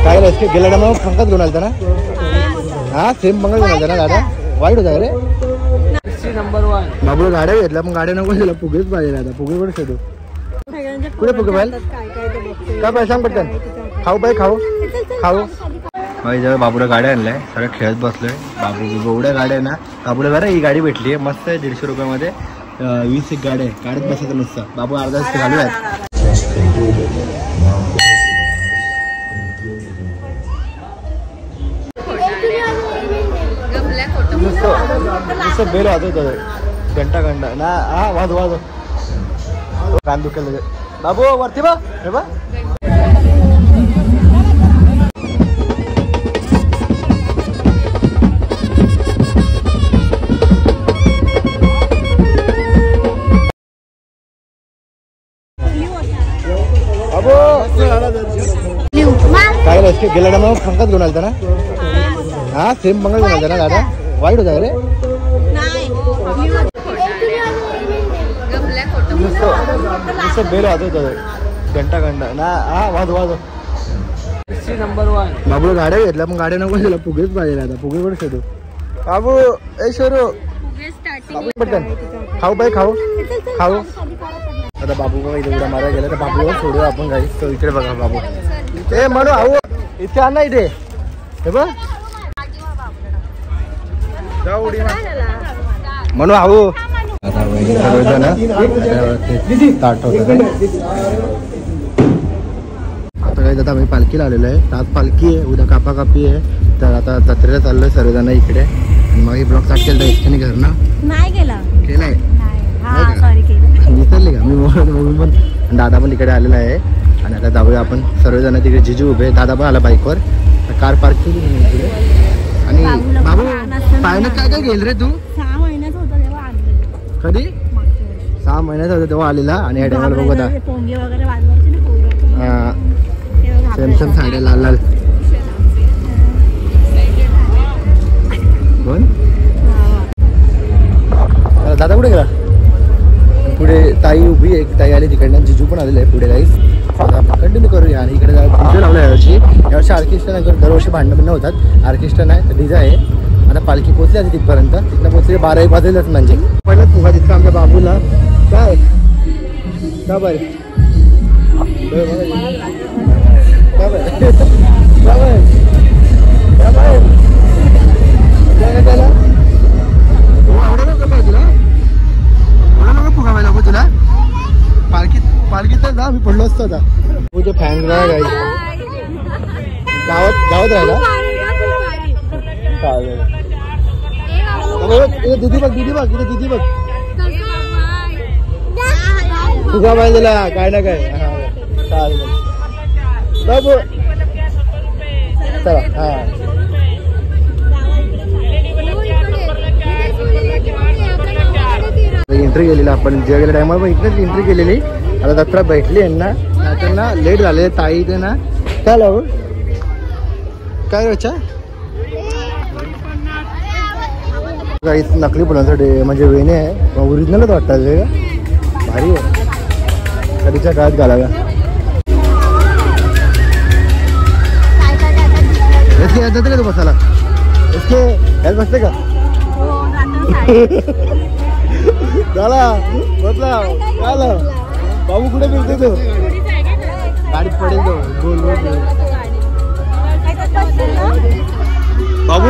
काय इसके गेल्या टायमा पंकज घेऊन आलता ना हा सेम पंकज घेऊन आलता ना गाड्या वाईट होता रे नंबर 1 बाबूला गाड्या घेतल्या पण गाड्या नको दिला फुगेच पाहिजे आता फुगे कुठे शोधू कुठे फुगे पाहिजे काय पाहिजे सांग पटकन खाऊ बाई खाऊ खाऊ भाई जेव्हा बाबूला गाड्या आणल्या सगळं खेळत बसलोय बाबू एवढ्या गाड्या आहे ना बाबूला बरं ही गाडी भेटली आहे मस्त आहे 150 रुपयामध्ये 20 एक गाड्या आहे गाडीत बसायचं मस्त बाबू अर्धा तास घालू आहेत बेल वाजवत घंटा घंटा ना हा वाजव कान दुखेल बाबू वरती बा हे बा काय इसके गेल्या टायमा पंकज घेऊन आलता ना हा सेम पंकज घेऊन आलता ना गाड्या वाईट होता रे बेल वाजवत घंटा घंटा ना हा वाजव नंबर 1 बाबूला गाड्या घेतल्या पण गाड्या नको दिला फुगेच पाहिजे आता फुगे कुठे शोधू बाबू ए शोरू बाबू पटकन खाऊ बाई खाऊ खाऊ आता बाबू बघा इथे उड्या मारायला गेला तर बाबू सोडू आपण गाडी तो इकडे बघा बाबू ए म्हणू आऊ इथे आण ना इथे हे बघ म्हणू आऊ आता काही आता आम्ही पालखीला आलेलो आहे आज पालखी आहे उद्या कापाकापी आहे तर आता जत्रेला चाललोय सर्वजण इकडे आणि मग ब्लॉग स्टार्ट केला एकट्याने घरनं नाही केला केलाय सॉरी विसरले का मी पण दादा पण इकडे आलेला आहे आणि आता जाऊया आपण सर्वजण तिकडे जिजू उभे दादा पण आला बाईकवर कार पार्क केली इकडे आणि बाबू पायनं काय काय गेल रे तू 6 महिन्याचा होता तेव्हा आणलेलं कधी 6 महिन्याचा होता तेव्हा आलेला आणि या टायमाला बघू आता पोंगे वगैरे वाजवायचे ना सेम सेम साड्या लाल लाल कोण दादा कुठे गेला पुढे ताई उभी एक ताई आली तिकडनं जिजू पण आलेले आहे पुढे गाईस कंटिन्यू करूया आणि इकडे डीजे लावला यावर्षी ऑर्केस्ट्रा नाही करत दरवर्षी भांडणं होतात ऑर्केस्ट्रा नाही तर डीजे आहे आता पालखी पोचली आहे तिथपर्यंत तिथनं पोचली 12 एक वाजलेलंच म्हणजे पहिलं फुगा तिथं आमच्या बाबूला काय का बरं तुला पालखीत तर जा मी पडलो असतो आता तुझे फॅन गावात राहिला दीदी बघ इथे दीदी बघ तुझा पाहिजेला काय ना काय बाबू चला हा एंट्री केलेली आपण जेव्हा गेल्या टायमाला पण इथेच एंट्री केलेली आता जत्रा भेटली यांना त्यांना लेट झाले ताई ते ना काय लावू काय रोजच्या काही नकली फुलांसाठी म्हणजे वेणे आहे ओरिजिनलच वाटतात ते भारी आहे कधीच्या काळात घालाव्या इसके याद जाते का तू बसायला इसके याद बसते का झाला बसला झाला बाबू कुठे फिरते तो गाडीत पडेल तो गोल गोल बाबू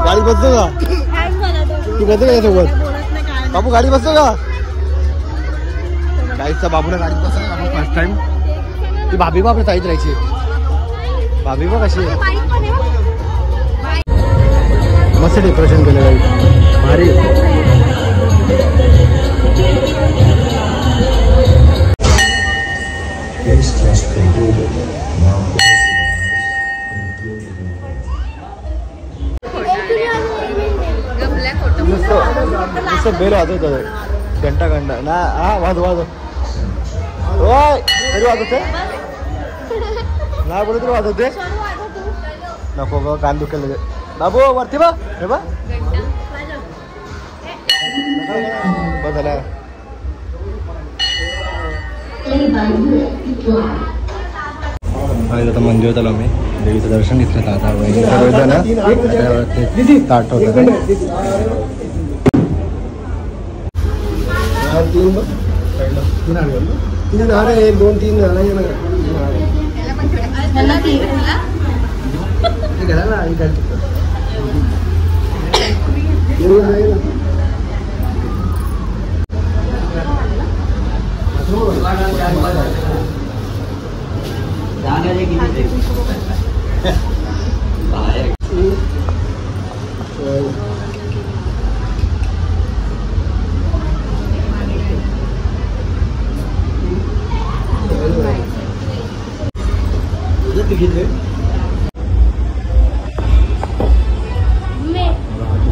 गाडीत बसतो का तू बसतो का यासोबत बाबू गाडीत बसतो का गाडीचा बाबूला गाडीत बसला फर्स्ट टाइम ती भाभी बापरे ताईत राहायची भाभी बघ कशी मस्त डेकोरेशन केलं गाडी भारी बेल वाजवत घंटा घंटा ना हा वाजव तरी वाजवते ना बोलू तरी वाजवते नको ग कान दुखेल बाबू वरती बा हे बा बस झाला आता मंदिरात आलो आम्ही देवीचं दर्शन घेतलं आता स्टार्ट होतं तीन झाडं एक दोन तीन झाडं घ्या ना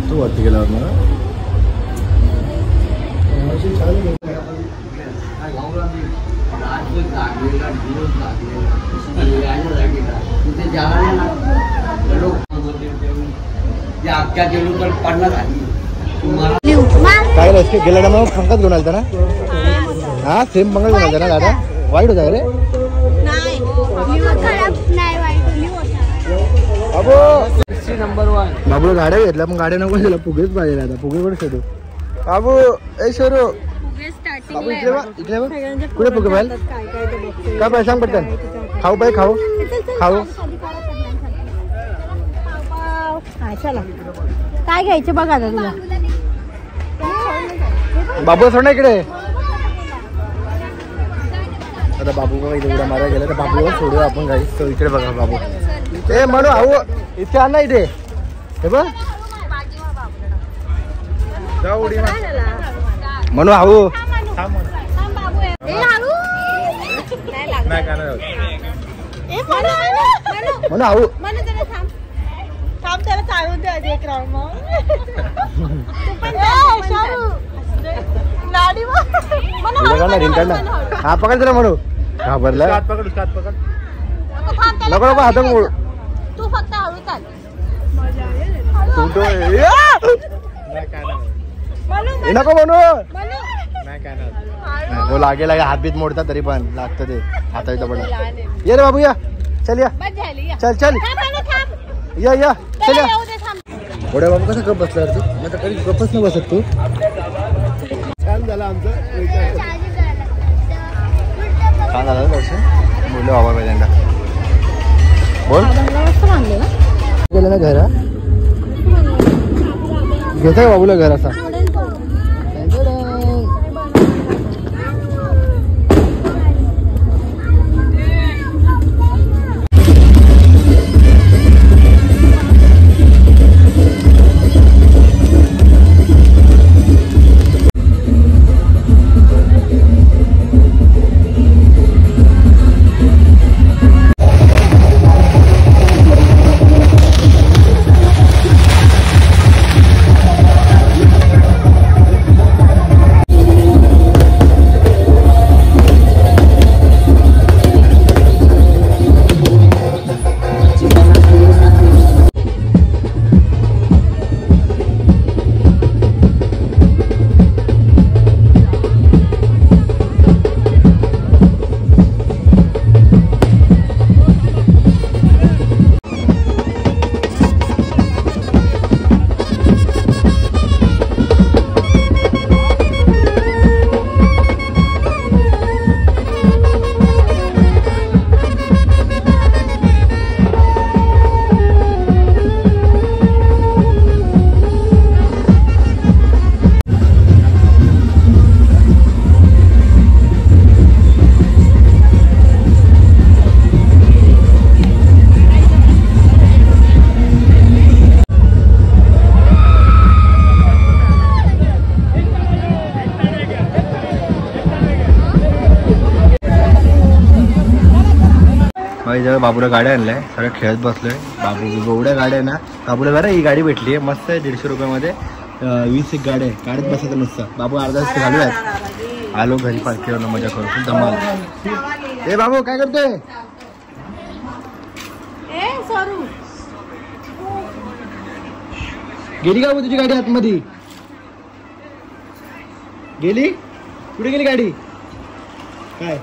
तू वरती गेल्यावर ना काय गेला मग पंकज घेऊन आलता ना हा सेम पंकज घेऊन आलता ना दादा वाईट होता रे बाबू गाड्या घेतल्या पण गाड्या नको दिला फुगेच पाहिजे आता फुगे पण शोधू बाबू ए शोरू बाबू इकडे इकडे कुठे फुगे पाहिजे काय पाहिजे सांग पटकन खाऊ पाहिजे खाऊ खाऊ चला काय घ्यायचं बघा आता तुला बाबू सोड ना इकडे आता बाबू बघा इथे उड्या मारायला गेला तर बाबूला सोडूया आपण काही तो इकडे बघा बाबू ए म्हणू आऊ इथे आण ना इथे हे बघ म्हणू आऊ म्हणू आऊ त्याला चालून द्या एक राऊंड हा पकड जरा म्हणू हा भरला नको नको हात मोड तू फक्त हळू चाल नको म्हणू हो लागे लागे हात बीत मोडतात तरी पण लागतं ते हाता इथं पण ये रे बाबू या चल या चल चल या या चल या थोड्या बाबू कसं गप बसला तू आता कधी गपच नाही बसत तू छान झालं आमचं छान झालं दर्शन बोललो बाबा पहिल्यांदा बोल गेलं ना घर घेता का बाबूला घर असा बाबूला गाड्या आणल्या सगळं खेळत बसलोय बाबू एवढ्या गाड्या आहे ना बाबूला बरं ही गाडी भेटली आहे मस्त आहे 150 रुपयामध्ये 20 एक गाड्या आहे गाडीत बसायचं नुसतं बाबू अर्धा तास घालू आहेत आलो घरी पार्किंग मजा करू धमाल ए बाबू काय करतोय गेली का तुझी गाडी आतमध्ये गेली कुठे गेली गाडी काय